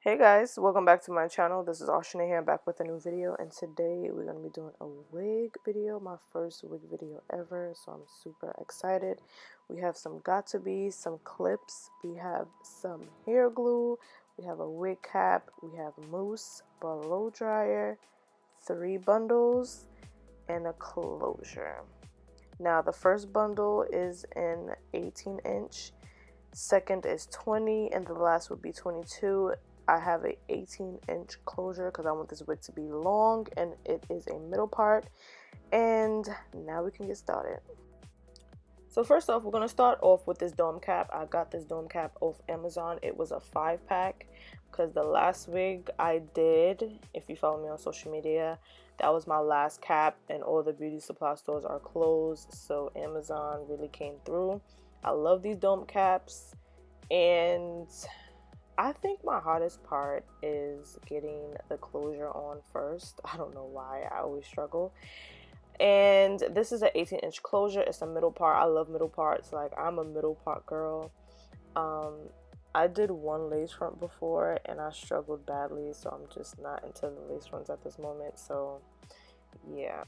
Hey guys, welcome back to my channel. This is Ashina here, back with a new video, and today we're going to be doing a wig video, my first wig video ever, so I'm super excited. We have some got-to-be, some clips, we have some hair glue, we have a wig cap, we have mousse, blow dryer, 3 bundles, and a closure. Now the first bundle is in 18-inch, second is 20, and the last would be 22. I have a 18-inch closure because I want this wig to be long, and it is a middle part. And now we can get started. So first off, we're going to start off with this dome cap. I got this dome cap off Amazon. It was a 5-pack because the last wig I did, if you follow me on social media, that was my last cap, and all the beauty supply stores are closed, so Amazon really came through. I love these dome caps, and I think my hardest part is getting the closure on first. I don't know why, I always struggle. And this is an 18-inch closure. It's a middle part. I love middle parts. Like, I'm a middle part girl. I did one lace front before and I struggled badly, so I'm just not into the lace fronts at this moment. So yeah,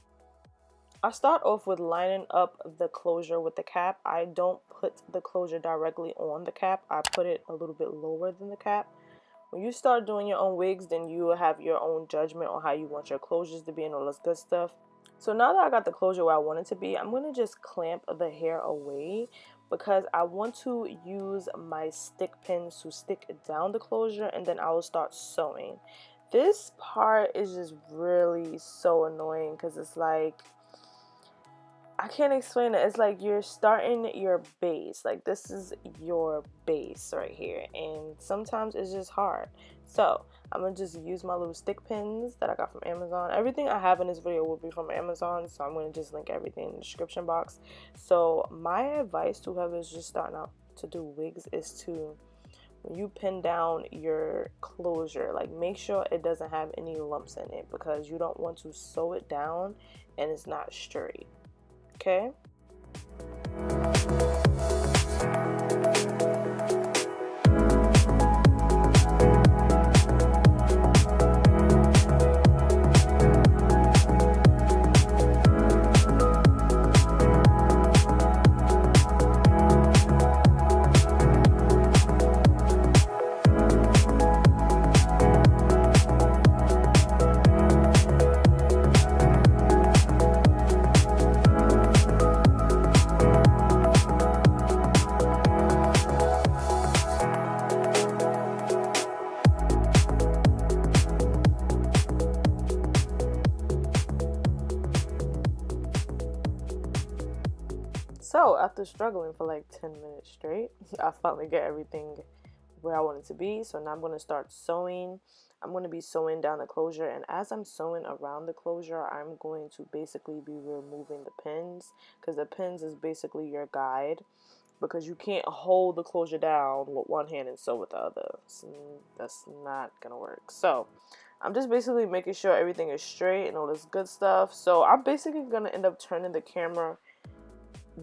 I start off with lining up the closure with the cap. I don't put the closure directly on the cap. I put it a little bit lower than the cap. When you start doing your own wigs, then you will have your own judgment on how you want your closures to be and all this good stuff. So now that I got the closure where I want it to be, I'm going to just clamp the hair away because I want to use my stick pins to stick down the closure, and then I will start sewing. This part is just really so annoying because it's like, I can't explain it. It's like you're starting your base. Like, this is your base right here, and sometimes it's just hard. So I'm gonna just use my little stick pins that I got from Amazon. Everything I have in this video will be from Amazon, so I'm gonna just link everything in the description box. So my advice to whoever is just starting out to do wigs is to, when you pin down your closure, like, make sure it doesn't have any lumps in it, because you don't want to sew it down and it's not straight. Okay. So after struggling for like 10 minutes straight, I finally get everything where I want it to be. So now I'm going to start sewing. I'm going to be sewing down the closure, and as I'm sewing around the closure, I'm going to basically be removing the pins, because the pins is basically your guide, because you can't hold the closure down with one hand and sew with the other. So that's not going to work. So I'm just basically making sure everything is straight and all this good stuff. So I'm basically going to end up turning the camera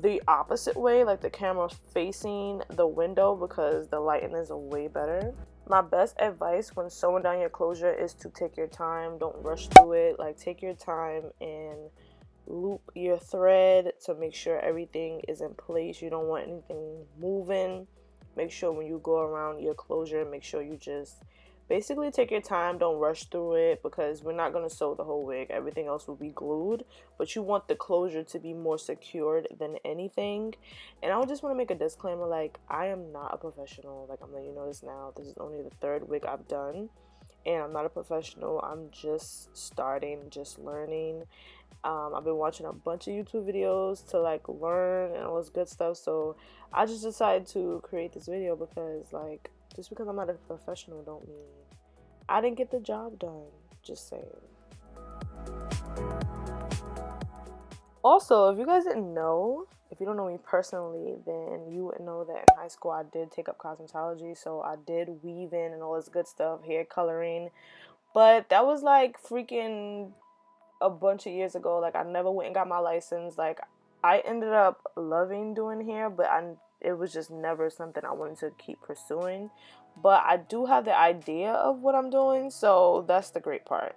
the opposite way, like the camera facing the window, because the lighting is way better. My best advice when sewing down your closure is to take your time. Don't rush through it. Like, take your time and loop your thread to make sure everything is in place. You don't want anything moving. Make sure when you go around your closure, make sure you just basically take your time. Don't rush through it, because we're not going to sew the whole wig. Everything else will be glued, but you want the closure to be more secured than anything. And I just want to make a disclaimer, like, I am not a professional. Like, I'm letting you know this now. This is only the 3rd wig I've done, and I'm not a professional. I'm just starting, just learning. I've been watching a bunch of YouTube videos to like learn and all this good stuff, so I just decided to create this video because, like, just because I'm not a professional don't mean I didn't get the job done. Just saying. Also, if you guys didn't know, if you don't know me personally, then you would know that in high school I did take up cosmetology, so I did weave in and all this good stuff, hair coloring, but that was like freaking a bunch of years ago. Like, I never went and got my license. Like, I ended up loving doing hair, but it was just never something I wanted to keep pursuing. but I do have the idea of what I'm doing, so that's the great part.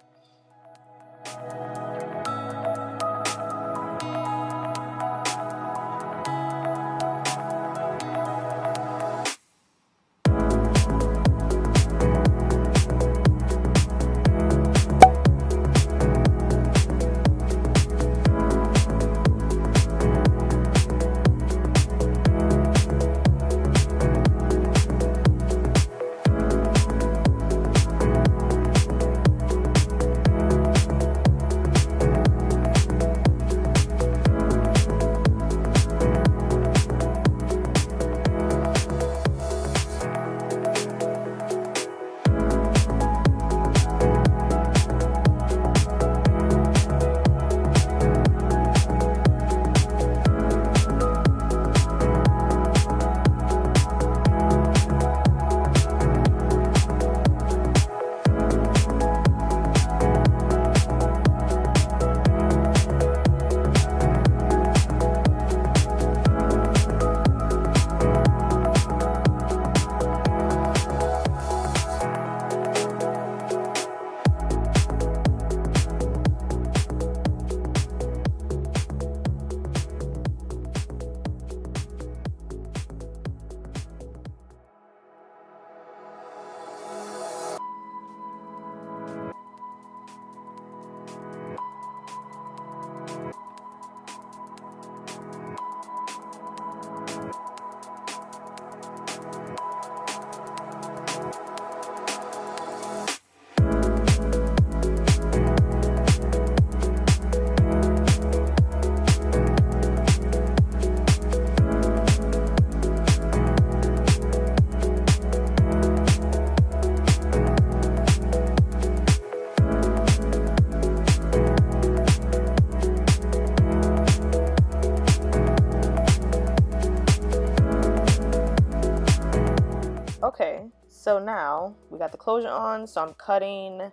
Okay, so now we got the closure on, so I'm cutting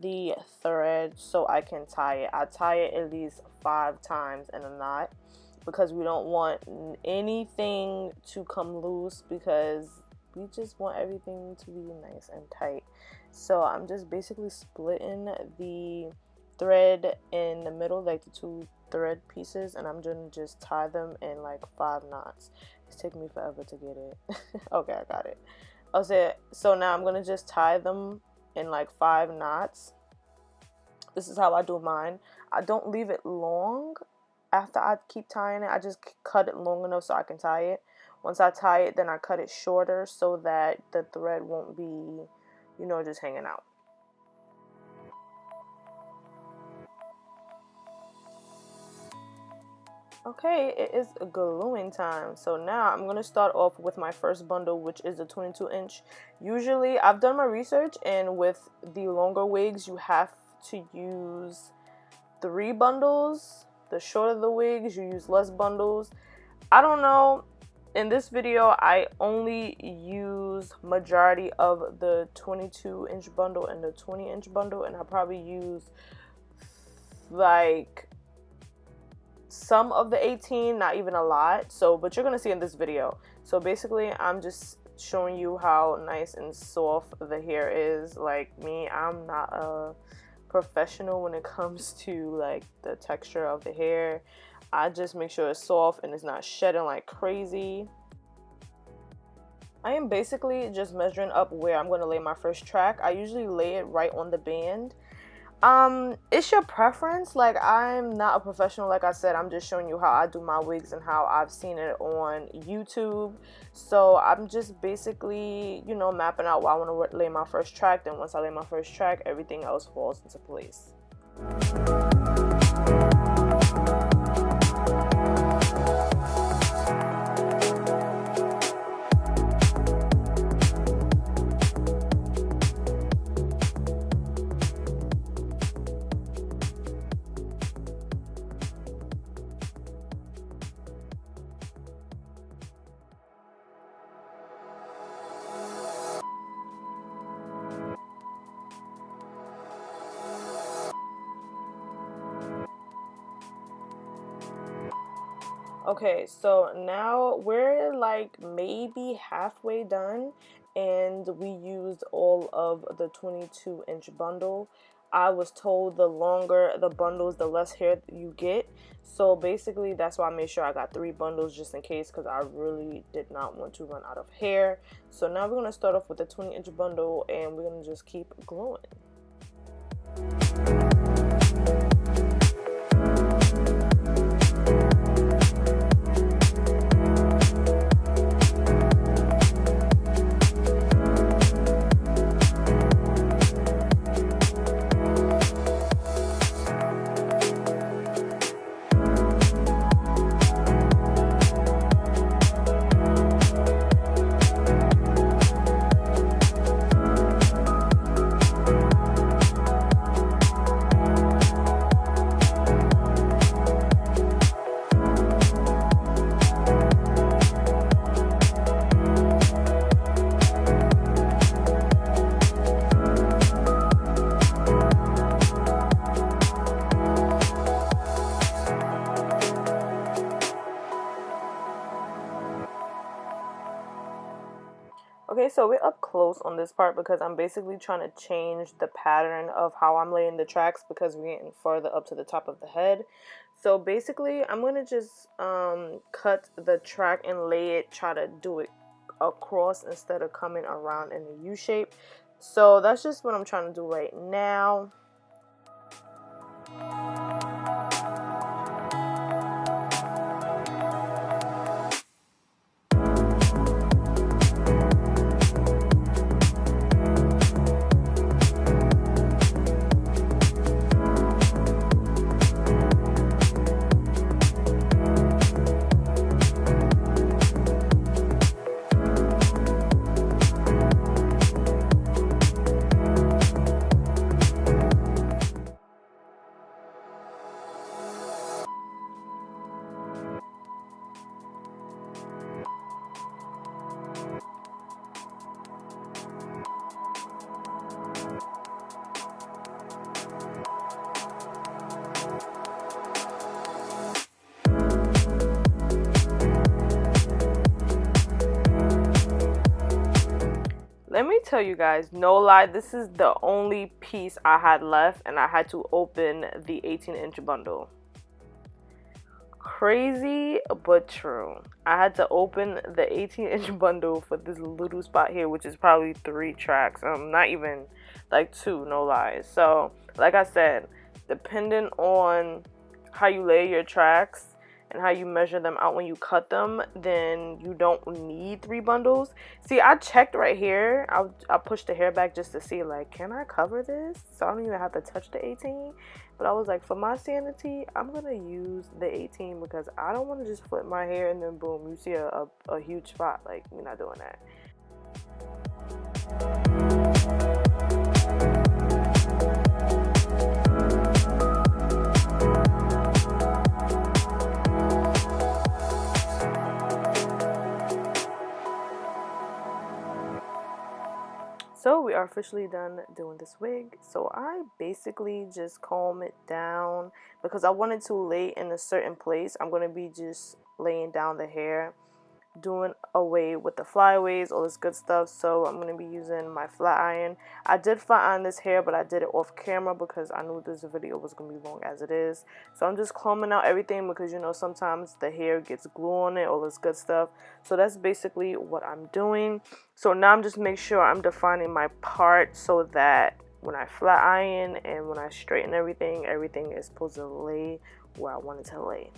the thread so I can tie it. I tie it at least 5 times in a knot because we don't want anything to come loose, because we just want everything to be nice and tight. So I'm just basically splitting the thread in the middle, like the 2 thread pieces, and I'm gonna just tie them in like 5 knots. It's taking me forever to get it. Okay, I got it. So now I'm gonna just tie them in like 5 knots. This is how I do mine. I don't leave it long after I keep tying it. I just cut it long enough so I can tie it. Once I tie it, then I cut it shorter so that the thread won't be, you know, just hanging out. Okay, it is gluing time. So now I'm going to start off with my first bundle, which is the 22-inch. Usually, I've done my research, and with the longer wigs, you have to use 3 bundles. The shorter the wigs, you use less bundles. I don't know. In this video, I only use majority of the 22-inch bundle and the 20-inch bundle, and I probably use like some of the 18, not even a lot. So, but you're gonna see in this video. So basically, I'm just showing you how nice and soft the hair is. Like me, I'm not a professional when it comes to like the texture of the hair. I just make sure it's soft and it's not shedding like crazy. I am basically just measuring up where I'm going to lay my first track. I usually lay it right on the band. It's your preference. Like, I'm not a professional. Like I said, I'm just showing you how I do my wigs and how I've seen it on YouTube. So I'm just basically, you know, mapping out where I want to lay my first track. Then once I lay my first track, everything else falls into place. Okay, so now we're like maybe halfway done, and we used all of the 22-inch bundle. I was told the longer the bundles, the less hair you get. So basically, that's why I made sure I got 3 bundles just in case, because I really did not want to run out of hair. So now we're going to start off with the 20-inch bundle, and we're going to just keep glowing. Okay, so we're up close on this part because I'm basically trying to change the pattern of how I'm laying the tracks because we're getting further up to the top of the head. So basically, I'm going to just cut the track and lay it, try to do it across instead of coming around in a U shape. So that's just what I'm trying to do right now. Let me tell you guys, no lie, this is the only piece I had left, and I had to open the 18-inch bundle. Crazy but true. I had to open the 18-inch bundle for this little spot here, which is probably 3 tracks. Not even like 2, no lies. So, like I said, depending on how you lay your tracks and how you measure them out when you cut them, then you don't need 3 bundles. See, I checked right here. I pushed the hair back just to see, like, can I cover this? So I don't even have to touch the 18. But I was like, for my sanity, I'm going to use the 18 because I don't want to just flip my hair and then boom, you see a huge spot. Like, we're not doing that. So we are officially done doing this wig. So I basically just comb it down because I wanted to lay in a certain place. I'm going to be just laying down the hair, doing away with the flyaways, all this good stuff. So I'm going to be using my flat iron. I did flat iron this hair, but I did it off camera because I knew this video was going to be long as it is. So I'm just combing out everything because, you know, sometimes the hair gets glue on it, all this good stuff. So that's basically what I'm doing. So now I'm just making sure I'm defining my part so that when I flat iron and when I straighten everything, everything is supposed to lay where I want it to lay.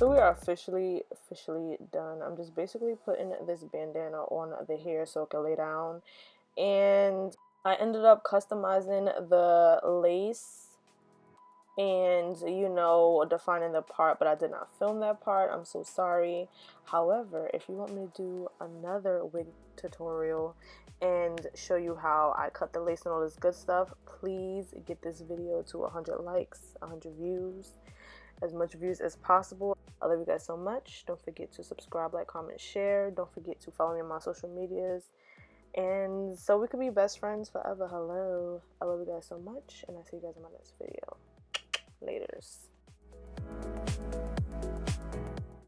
So we are officially done. I'm just basically putting this bandana on the hair so it can lay down, and I ended up customizing the lace and, you know, defining the part, but I did not film that part. I'm so sorry. However, if you want me to do another wig tutorial and show you how I cut the lace and all this good stuff, please get this video to 100 likes, 100 views, as much views as possible. I love you guys so much. Don't forget to subscribe, like, comment, share. Don't forget to follow me on my social medias, and so we could be best friends forever. Hello, I love you guys so much, and I'll see you guys in my next video. Laters.